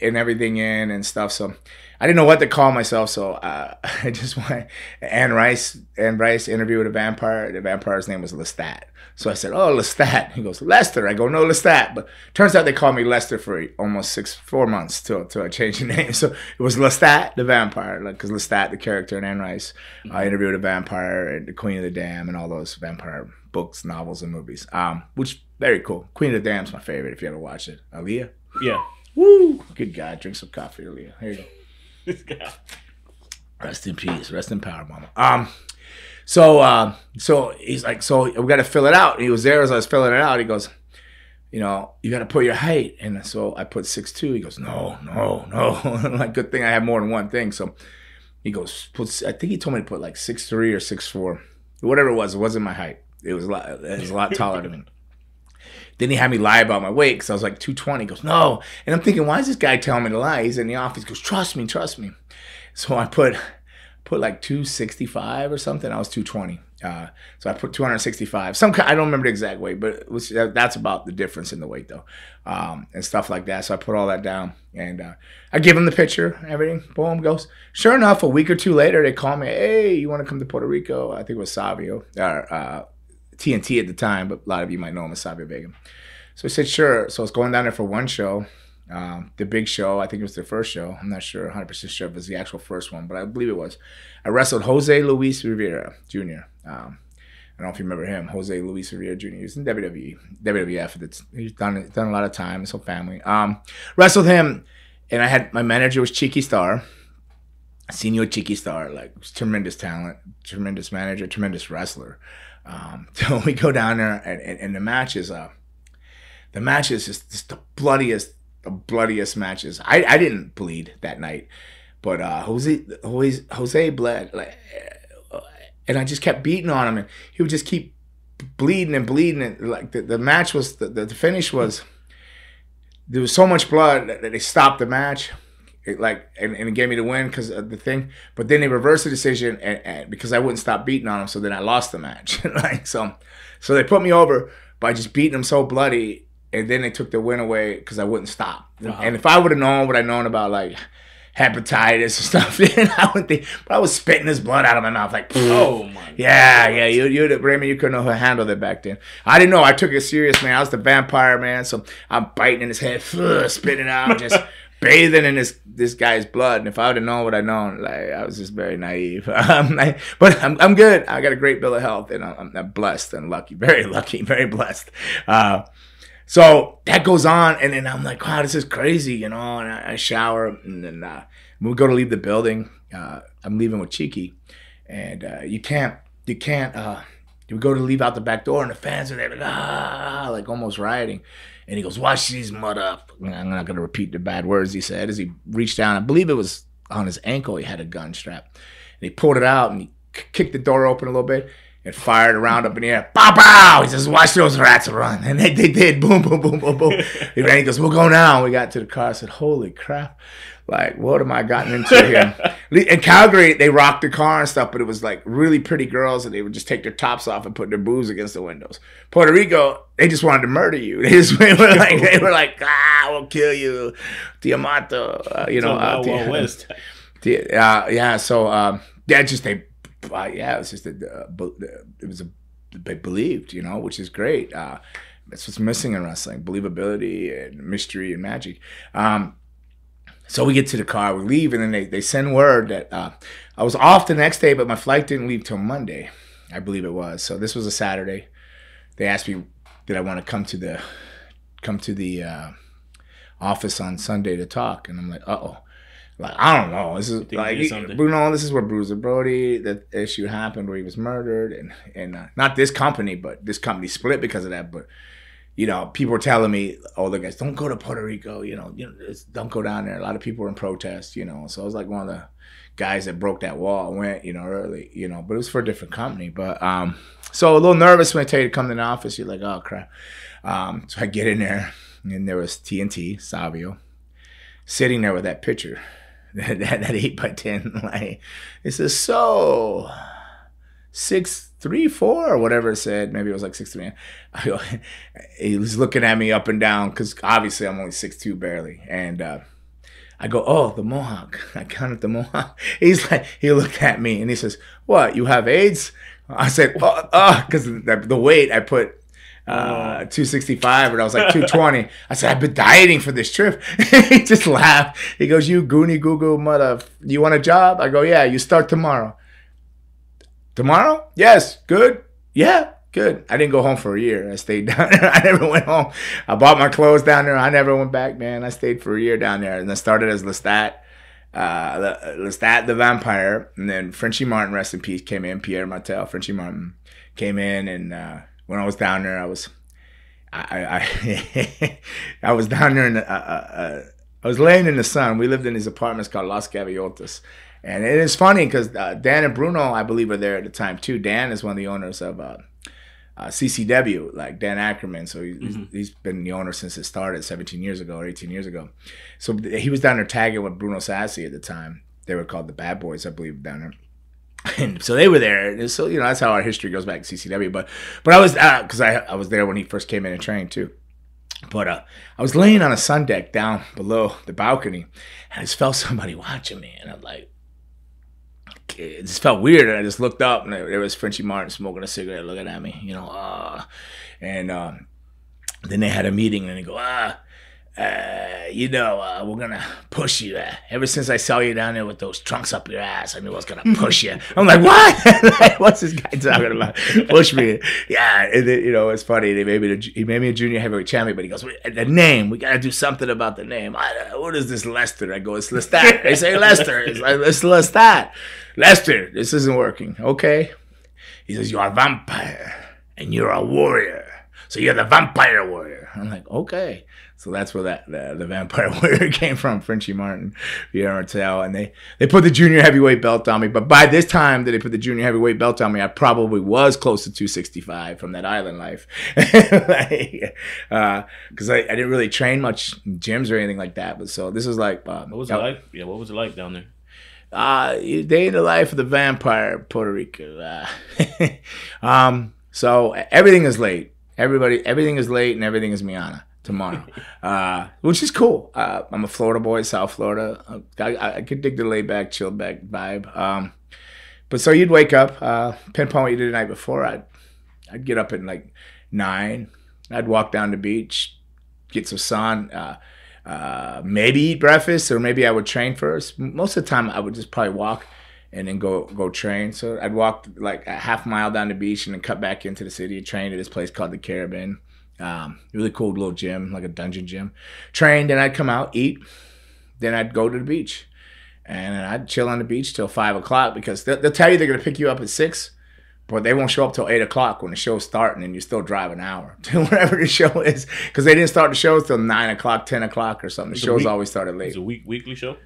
Speaker 2: and everything in and stuff. So I didn't know what to call myself. So I just went. Anne Rice interviewed a vampire. The vampire's name was Lestat. So I said, "Oh, Lestat." He goes, "Lester." I go, "No, Lestat." But turns out they called me Lester for almost 4 months till I changed the name. So it was Lestat the vampire, because Lestat the character in Anne Rice interviewed a vampire and the Queen of the Dam and all those vampire books, novels, and movies. Which very cool. Queen of the Dam's my favorite. If you ever watch it, Aaliyah.
Speaker 3: Yeah.
Speaker 2: Woo. Good God. Drink some coffee, Aaliyah. Here you go.
Speaker 3: This guy.
Speaker 2: Rest in peace. Rest in power, mama. So he's like, so we got to fill it out. And he was there as I was filling it out. He goes, you got to put your height. And so I put 6'2". He goes, no. Like, good thing I have more than one thing. So he goes, I think he told me to put like 6'3" or 6'4", whatever it was. It wasn't my height. It was a lot taller than me. Then he had me lie about my weight because I was like 220. He goes, no. And I'm thinking, why is this guy telling me to lie? He's in the office. He goes, trust me. So I put like 265 or something. I was 220. So I put 265. I don't remember the exact weight, but that's about the difference in the weight though, and stuff like that. So I put all that down, and I give him the picture, everything. Boom, goes. Sure enough, a week or two later, they call me. Hey, you want to come to Puerto Rico? I think it was Savio, TNT at the time, but a lot of you might know him as Savio Vega. So I said sure. So I was going down there for one show. The big show, I think it was their first show. I'm not sure, 100% sure if it was the actual first one, but I believe it was. I wrestled Jose Luis Rivera Jr. I don't know if you remember him, Jose Luis Rivera Jr. He was in WWE, WWF. He's done a lot of time, his whole family. Wrestled him, and I had my manager was Chiqui Star, Senor Chiqui Star, like tremendous talent, tremendous manager, tremendous wrestler. So we go down there, and the match is just the bloodiest matches. I didn't bleed that night, but Jose bled, and I just kept beating on him, and he would just keep bleeding, and like the match was the finish was, there was so much blood that they stopped the match, and it gave me the win because of the thing. But then they reversed the decision and because I wouldn't stop beating on him, so then I lost the match. So they put me over by just beating him so bloody, and then they took the win away because I wouldn't stop. And if I would have known what I known about like hepatitis and stuff, then I would think. But I was spitting his blood out of my mouth like, oh my, yeah. Raymond, you couldn't have handled it back then. I didn't know. I took it serious, man. I was the vampire, man. So I'm biting in his head, spitting it out, just bathing in this guy's blood. And if I would have known what I known, like I was just very naive. But I'm good. I got a great bill of health, and I'm blessed and lucky, very blessed. So that goes on, and then I'm like, wow, this is crazy, and I shower, and then when we go to leave the building, I'm leaving with Cheeky, and you can't, you go to leave out the back door, and the fans are there, like almost rioting, and he goes, watch these mud up. I'm not going to repeat the bad words he said as he reached down. I believe it was on his ankle, he had a gun strap, and he pulled it out, and he kicked the door open a little bit, and fired a round up in the air. Pow, pow! He says, watch those rats run. And they did. Boom, boom, boom, boom, boom. He ran. He goes, we'll go now. We got to the car. I said, holy crap. Like, what am I gotten into here? In Calgary, they rocked the car and stuff, but it was like really pretty girls, and they would just take their tops off and put their boobs against the windows. Puerto Rico, they just wanted to murder you. They were like, we'll kill you. Tiamato.
Speaker 3: Wild West.
Speaker 2: It was just they believed, which is great. That's what's missing in wrestling: believability and mystery and magic. So we get to the car, we leave, and then they send word that I was off the next day, but my flight didn't leave till Monday, I believe it was. So this was a Saturday. They asked me, did I want to come to the office on Sunday to talk, and I'm like, uh-oh. Like, I don't know. This is like Bruno. This is where Bruiser Brody, the issue happened where he was murdered, and not this company, but this company split because of that. But people were telling me, older guys, don't go to Puerto Rico. Don't go down there. A lot of people were in protest. So I was like one of the guys that broke that wall and went, early. But it was for a different company. But so a little nervous when I tell you to come to the office. You're like, oh crap. So I get in there, and there was TNT Savio sitting there with that picture. That 8x10, like it says so 6'3", 4", or whatever it said. Maybe it was like 6'3". He was looking at me up and down because obviously I'm only 6'2", barely. And I go, oh, the Mohawk. I counted the Mohawk. He's like, he looked at me and he says, what? You have AIDS? I said, because the weight I put. 265, and I was like 220. I said, I've been dieting for this trip. He just laughed. He goes, you goony goo goo mother, you want a job? I go, yeah, you start tomorrow. Tomorrow? Yes. Good? Yeah, good. I didn't go home for a year. I stayed down there. I never went home. I bought my clothes down there. I never went back, man. I stayed for a year down there, and I started as Lestat the Vampire, and then Frenchie Martin, rest in peace, came in. Pierre Martel, Frenchie Martin came in, and when I was down there, I was down there I was laying in the sun. We lived in these apartments called Las Gaviotas, and it is funny because Dan and Bruno, I believe, were there at the time too. Dan is one of the owners of CCW, like Dan Ackerman. So he's been the owner since it started 17 years ago or 18 years ago. So he was down there tagging with Bruno Sassi at the time. They were called the Bad Boys, I believe, down there. And so they were there. And so that's how our history goes back to CCW. But I was because I was there when he first came in and trained too. But I was laying on a sun deck down below the balcony, and I just felt somebody watching me, and I'm like, it just felt weird. And I just looked up, and there was Frenchie Martin smoking a cigarette, looking at me, and then they had a meeting, and they go, we're gonna push you. Ever since I saw you down there with those trunks up your ass, I knew I was gonna push you. I'm like, what? Like, what's this guy talking about? Push me? Yeah, and then, it's funny. He made me a junior heavyweight champion, but he goes, the name. We gotta do something about the name. What is this Lester? I go, it's Lestat. They say Lester. It's Lestat. Lester, this isn't working. Okay. He says, you're a vampire and you're a warrior. So you're the vampire warrior. I'm like, okay. So that's where the vampire warrior came from, Frenchie Martin, Pierre Martel. And they put the junior heavyweight belt on me. But by this time that they put the junior heavyweight belt on me, I probably was close to 265 from that island life. Because I didn't really train much in gyms or anything like that. But so this was like...
Speaker 3: what was it like? Yeah, what was it like down there?
Speaker 2: Day in the life of the vampire, Puerto Rico. So everything is late. Everything is late and everything is Miana tomorrow, which is cool. I'm a Florida boy, South Florida. I could dig the laid back, chilled back vibe. But so you'd wake up, pinpoint what you did the night before. I'd get up at like 9. I'd walk down the beach, get some sun, maybe eat breakfast, or maybe I would train first. Most of the time, I would just probably walk and then go train. So I'd walk like a half mile down the beach and then cut back into the city, train at this place called the Caribbean. Really cool little gym, like a dungeon gym. Trained, then I'd come out, eat, then I'd go to the beach. And I'd chill on the beach till 5 o'clock because they'll tell you they're going to pick you up at 6, but they won't show up till 8 o'clock when the show's starting and you still drive an hour to wherever the show is because they didn't start the shows till 9 o'clock, 10 o'clock or something. The shows always started late.
Speaker 3: It's a weekly show?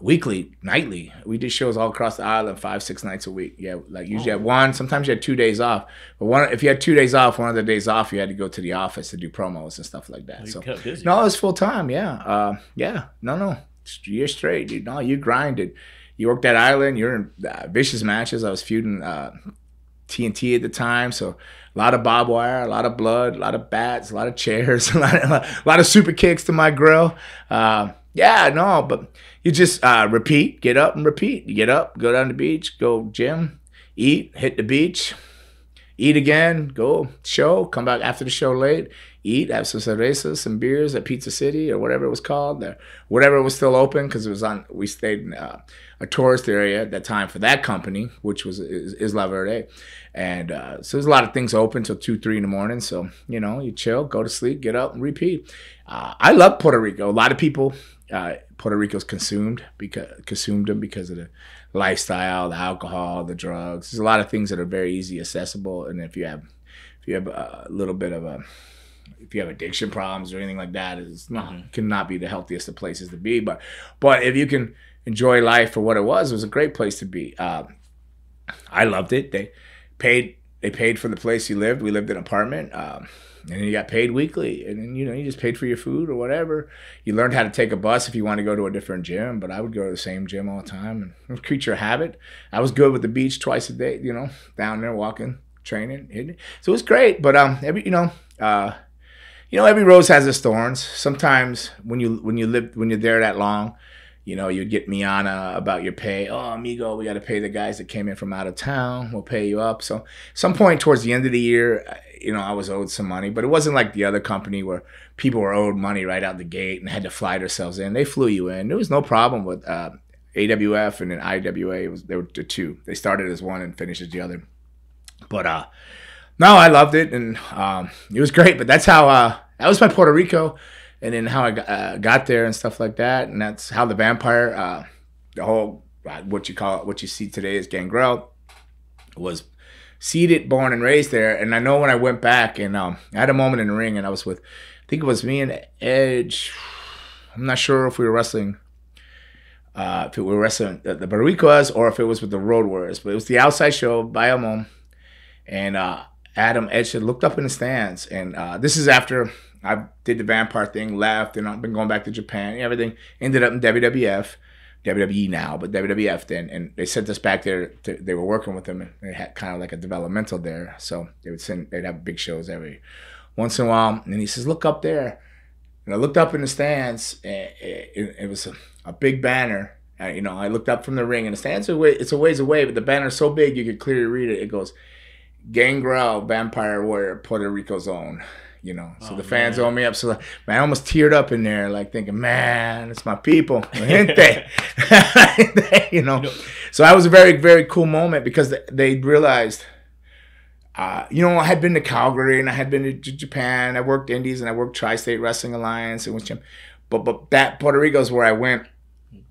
Speaker 2: Weekly, nightly. We did shows all across the island 5-6 nights a week. Yeah, like usually had one. Sometimes you had 2 days off. But if you had 2 days off, one of the days off, you had to go to the office to do promos and stuff like that.
Speaker 3: You kept busy.
Speaker 2: No, it was full time. Yeah, No. You're straight, dude. No, you grinded. You worked that island. You're in vicious matches. I was feuding TNT at the time, so a lot of barbed wire, a lot of blood, a lot of bats, a lot of chairs, a lot of super kicks to my grill. But you just repeat, get up and repeat. You get up, go down the beach, go gym, eat, hit the beach, eat again, go show, come back after the show late, eat, have some cervezas, some beers at Pizza City or whatever it was called, whatever was still open because we stayed in a tourist area at that time for that company, which was Isla Verde. And so there's a lot of things open till 2-3 in the morning. So, you chill, go to sleep, get up and repeat. I love Puerto Rico. A lot of people, Puerto Rico's consumed them because of the lifestyle, the alcohol, the drugs. There's a lot of things that are very easy accessible. And if you have a little bit of if you have addiction problems or anything like that, cannot be the healthiest of places to be. But if you can enjoy life for what it was a great place to be. I loved it. They paid for the place you lived. We lived in an apartment. And then you got paid weekly. And then, you just paid for your food or whatever. You learned how to take a bus if you want to go to a different gym. But I would go to the same gym all the time. And it was creature of habit. I was good with the beach twice a day, down there walking, training, hitting. So it was great. But every rose has its thorns. Sometimes when you're there that long, you'd get Miana about your pay. Oh, amigo, we got to pay the guys that came in from out of town. We'll pay you up. So some point towards the end of the year, I was owed some money, but it wasn't like the other company where people were owed money right out the gate and had to fly themselves in. They flew you in. There was no problem with AWF and then IWA. They were the two. They started as one and finished as the other. But no, I loved it and it was great. But that's how that was my Puerto Rico. And then how I got there and stuff like that. And that's how the vampire, the whole, what you see today as Gangrel, was seeded, born, and raised there. And I know when I went back and I had a moment in the ring and I was with, I think it was me and Edge. I'm not sure if we were wrestling, the Baricuas or if it was with the Road Warriors. But it was the outside show by Amon. And Adam Edge had looked up in the stands. And this is after I did the vampire thing, left, and I've been going back to Japan. Everything ended up in WWF, WWE now, but WWF then. And they sent us back there. They were working with them, and they had kind of like a developmental there. So they'd have big shows every once in a while. And he says, "Look up there." And I looked up in the stands, and it was a big banner. I looked up from the ring, and the stands it's a ways away, but the banner's so big you could clearly read it. It goes, "Gangrel, Vampire Warrior, Puerto Rico's own." So the fans owe me up. So man, I almost teared up in there, like thinking, man, it's my people. Gente. So that was a very, very cool moment because they realized, I had been to Calgary and I had been to Japan. I worked Indies and I worked Tri-State Wrestling Alliance and was but that Puerto Rico is where I went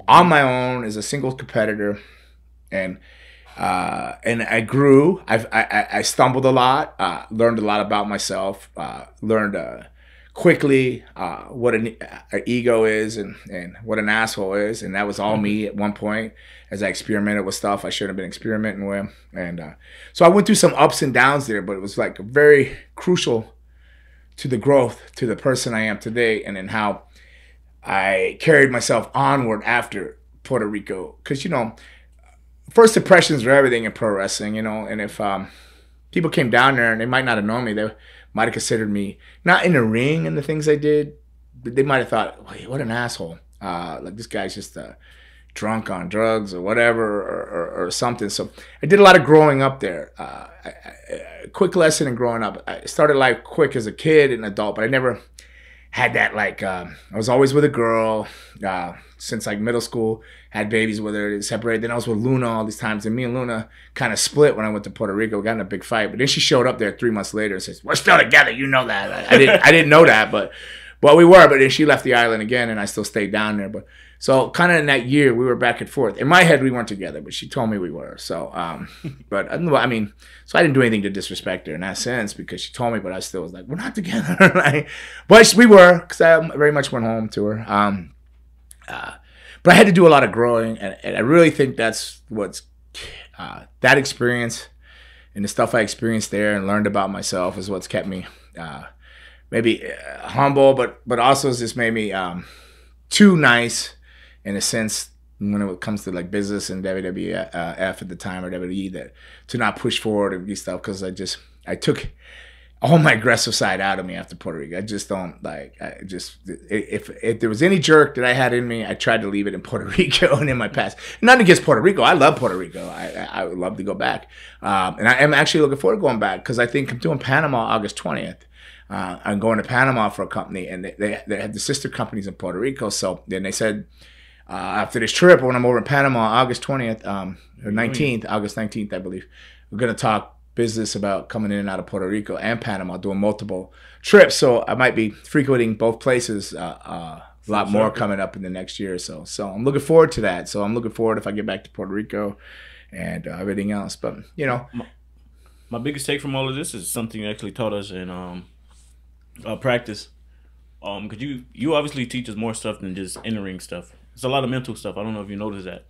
Speaker 2: on my own as a single competitor, and And I grew. I stumbled a lot. Learned a lot about myself. Learned quickly what an ego is and what an asshole is. And that was all me at one point as I experimented with stuff I shouldn't have been experimenting with. And so I went through some ups and downs there, but it was like very crucial to the growth, to the person I am today, and in how I carried myself onward after Puerto Rico. Because, you know, first impressions are everything in pro wrestling, you know, and if people came down there and they might not have known me, they might have considered me not in the ring and the things I did, but they might have thought, wait, what an asshole. Like this guy's just drunk on drugs or whatever or something. So I did a lot of growing up there. Quick lesson in growing up. I started life quick as a kid and adult, but I never had that like, I was always with a girl since like middle school, had babies with her, separated. Then I was with Luna all these times, and me and Luna kind of split when I went to Puerto Rico. We got in a big fight, but then she showed up there 3 months later and says, "We're still together, you know that." I didn't know that, but we were. But then she left the island again, and I still stayed down there. But so kind of in that year, we were back and forth. In my head, we weren't together, but she told me we were. So, but I mean, so I didn't do anything to disrespect her in that sense because she told me, but I still was like, we're not together. Like, but we were, because I very much went home to her. But I had to do a lot of growing, and I really think that's what's that experience and the stuff I experienced there and learned about myself is what's kept me maybe humble, but also has just made me too nice in a sense when it comes to like business and WWF at the time or WWE, that to not push forward and these stuff, because I took all my aggressive side out of me after Puerto Rico. I just don't like. If there was any jerk that I had in me, I tried to leave it in Puerto Rico and in my past. Nothing against Puerto Rico. I love Puerto Rico. I would love to go back, and I am actually looking forward to going back because I think I'm doing Panama August 20th. I'm going to Panama for a company, and they had the sister companies in Puerto Rico. So then they said after this trip, when I'm over in Panama August 20th, or 19th, August 19th, I believe, we're gonna talk business about coming in and out of Puerto Rico and Panama, doing multiple trips. So I might be frequenting both places a lot more coming up in the next year or so. So I'm looking forward to that. So I'm looking forward if I get back to Puerto Rico and everything else. But, you know.
Speaker 3: My biggest take from all of this is something you actually taught us in practice. Because you obviously teach us more stuff than just in-ring stuff. It's a lot of mental stuff. I don't know if you noticed that.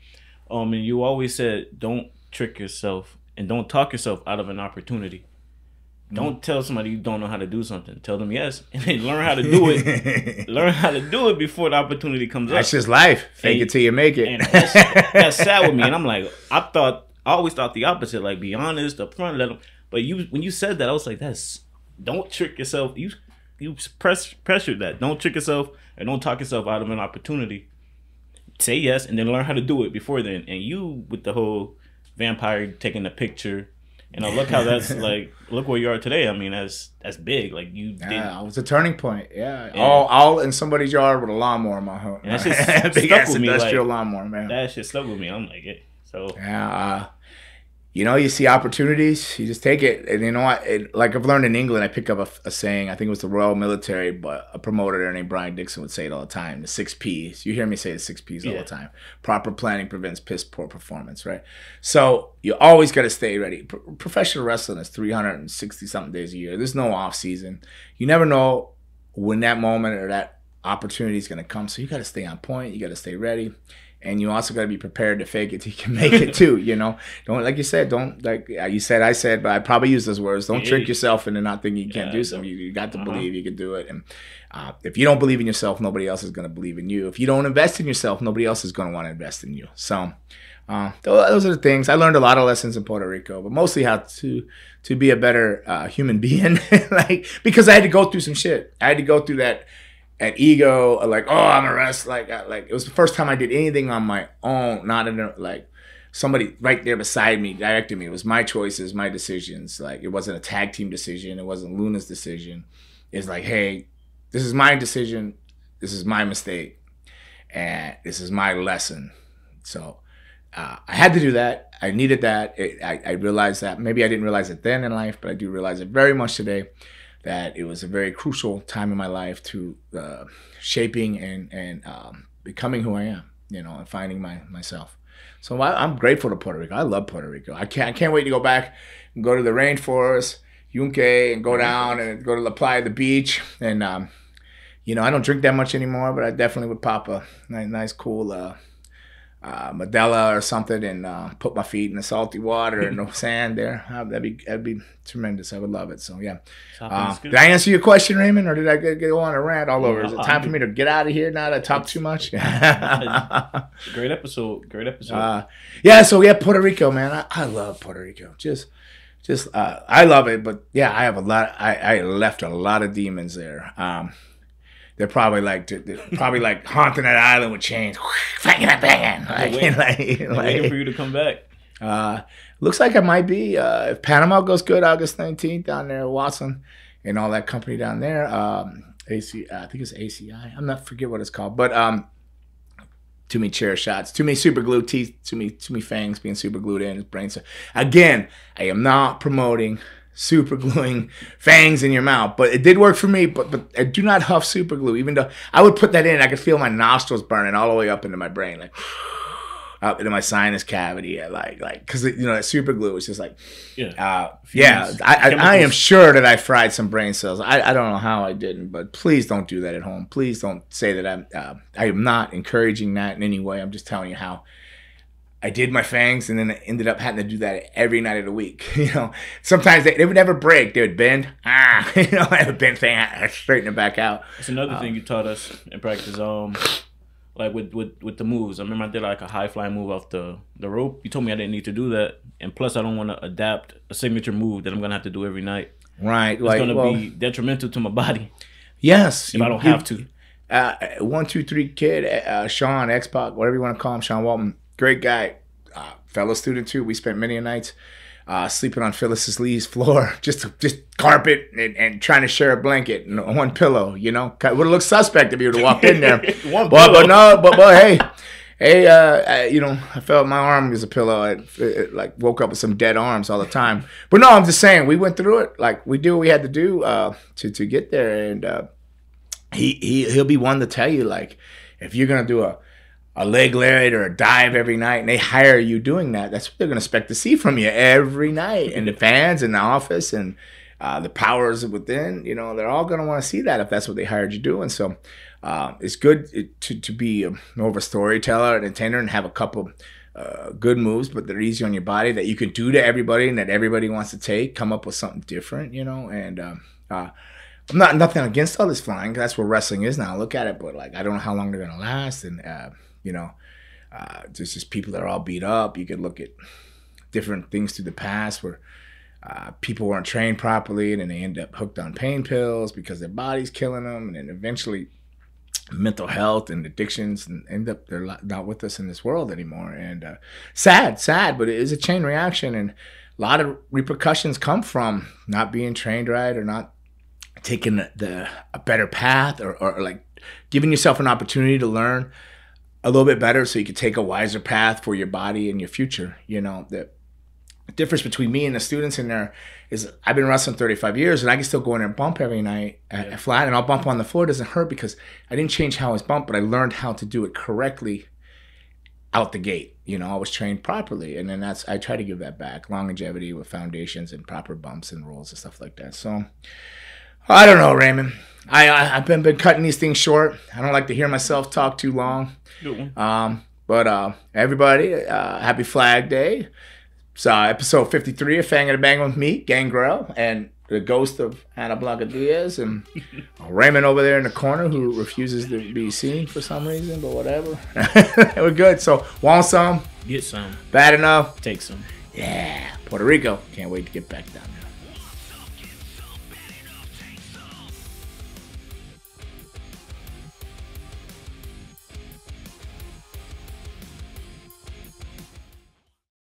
Speaker 3: And you always said, don't trick yourself. And don't talk yourself out of an opportunity. Don't tell somebody you don't know how to do something. Tell them yes, and then learn how to do it. Learn how to do it before the opportunity comes up.
Speaker 2: That's just life. Fake it till you make it.
Speaker 3: And that's sad with me. And I'm like, I always thought the opposite. Like, be honest, upfront, let them. But when you said that, I was like, don't trick yourself. You pressured that. Don't trick yourself and don't talk yourself out of an opportunity. Say yes, and then learn how to do it before then. And you with the whole vampire taking a picture, and look how that's like. Look where you are today. I mean, that's big. Like you did.
Speaker 2: Yeah, it was a turning point. Yeah, all in somebody's yard with a lawnmower in my home.
Speaker 3: And that shit big
Speaker 2: ass
Speaker 3: with me,
Speaker 2: industrial
Speaker 3: like,
Speaker 2: lawnmower, man.
Speaker 3: That shit stuck with me. I'm like, so
Speaker 2: yeah. You know, you see opportunities, you just take it. And you know what? Like I've learned in England, I pick up a saying. I think it was the Royal Military, but a promoter there named Brian Dixon would say it all the time. The 6 Ps. You hear me say the 6 Ps all the time. Proper planning prevents piss poor performance, right? So you always got to stay ready. Professional wrestling is 360 something days a year. There's no off season. You never know when that moment or that opportunity is going to come. So you got to stay on point. You got to stay ready. And you also got to be prepared to fake it till you can make it too, you know. Don't, like you said, don't, like you said, I said, but I probably use those words. Don't trick yourself into not thinking you can't do something. You got to believe you can do it. And if you don't believe in yourself, nobody else is going to believe in you. If you don't invest in yourself, nobody else is going to want to invest in you. So those are the things. I learned a lot of lessons in Puerto Rico, but mostly how to be a better human being, like, because I had to go through some shit. I had to go through that. At ego, like, oh, I'm a wrestler. Like it was the first time I did anything on my own, not in like somebody right there beside me directed me. It was my choices, my decisions. Like it wasn't a tag team decision. It wasn't Luna's decision. It's like, hey, this is my decision. This is my mistake, and this is my lesson. So I had to do that. I needed that. I realized that. Maybe I didn't realize it then in life, but I do realize it very much today. That it was a very crucial time in my life to shaping and becoming who I am, you know, and finding myself. So I'm grateful to Puerto Rico. I love Puerto Rico. I can't wait to go back and go to the rainforest, Yunque, and go down and go to La Playa, the beach. And, you know, I don't drink that much anymore, but I definitely would pop a nice cool Modelo or something and put my feet in the salty water and no sand there. That'd be tremendous. I would love it. So yeah. Did I answer your question, Raymond, or did I go on a rant all over? Is it time for me to get out of here now that I talk too much?
Speaker 3: Great episode.
Speaker 2: Yeah. So yeah, Puerto Rico, man. I love Puerto Rico. Just I love it. But yeah, I have a lot. I left a lot of demons there. They're probably like haunting that island with chains, banging.
Speaker 3: Waiting for you to come back.
Speaker 2: Looks like it might be. If Panama goes good, August 19th down there, Watson and all that company down there. I think it's ACI. I'm not forget what it's called, but too many chair shots, too many super glued teeth, too many fangs being super glued in his brain. So again, I am not promoting super gluing fangs in your mouth, but it did work for me. But I do not huff super glue, even though I would put that in. I could feel my nostrils burning all the way up into my brain, like up into my sinus cavity, like because you know that super glue is just like I am sure that I fried some brain cells. I don't know how I didn't, but please don't do that at home. Please don't say that I am not encouraging that in any way. I'm just telling you how I did my fangs, and then I ended up having to do that every night of the week. You know, sometimes they would never break; they would bend. You know, I have a bent fang, I straighten it back out.
Speaker 3: That's another thing you taught us in practice. Like with the moves. I remember I did like a high flying move off the rope. You told me I didn't need to do that, and plus I don't want to adapt a signature move that I'm gonna have to do every night.
Speaker 2: Right,
Speaker 3: it's gonna be detrimental to my body.
Speaker 2: Yes,
Speaker 3: if I don't have to.
Speaker 2: 1, 2, 3 kid, Sean, X-Pac, whatever you want to call him, Sean Walton. Great guy, fellow student too. We spent many nights sleeping on Phyllis Lee's floor, just carpet and trying to share a blanket and one pillow. You know, would have looked suspect if you would have walked in there. but hey, you know, I felt my arm was a pillow. It like woke up with some dead arms all the time. But no, I'm just saying we went through it. Like we did what we had to do to get there, and he'll be one to tell you, like, if you're gonna do a leg lariat or a dive every night, and they hire you doing that, that's what they're going to expect to see from you every night. And the fans in the office and the powers within, you know, they're all going to want to see that if that's what they hired you doing. So it's good to be more of a storyteller and entertainer and have a couple good moves, but they're easy on your body that you can do to everybody and that everybody wants to take, come up with something different, you know. And I'm nothing against all this flying. That's what wrestling is now. Look at it, but like I don't know how long they're going to last. And you know, there's just people that are all beat up. You could look at different things through the past where people weren't trained properly, and then they end up hooked on pain pills because their body's killing them, and then eventually mental health and addictions, and end up they're not with us in this world anymore. And sad, but it is a chain reaction, and a lot of repercussions come from not being trained right or not taking a better path or like giving yourself an opportunity to learn a little bit better so you could take a wiser path for your body and your future. You know, the difference between me and the students in there is I've been wrestling 35 years and I can still go in there and bump every night at flat, and I'll bump on the floor. It doesn't hurt because I didn't change how I was bumped, but I learned how to do it correctly out the gate. You know, I was trained properly, and then I try to give that back. Longevity with foundations and proper bumps and rolls and stuff like that. So I don't know, Raymond. I've been cutting these things short. I don't like to hear myself talk too long. But everybody, happy Flag Day. So episode 53 of Fang and a Bang with me, Gangrel, and the ghost of Ana Blanca Diaz, and Raymond over there in the corner who refuses to be seen for some reason, but whatever. We're good. So want some?
Speaker 3: Get some.
Speaker 2: Bad enough?
Speaker 3: Take some.
Speaker 2: Yeah. Puerto Rico. Can't wait to get back down there.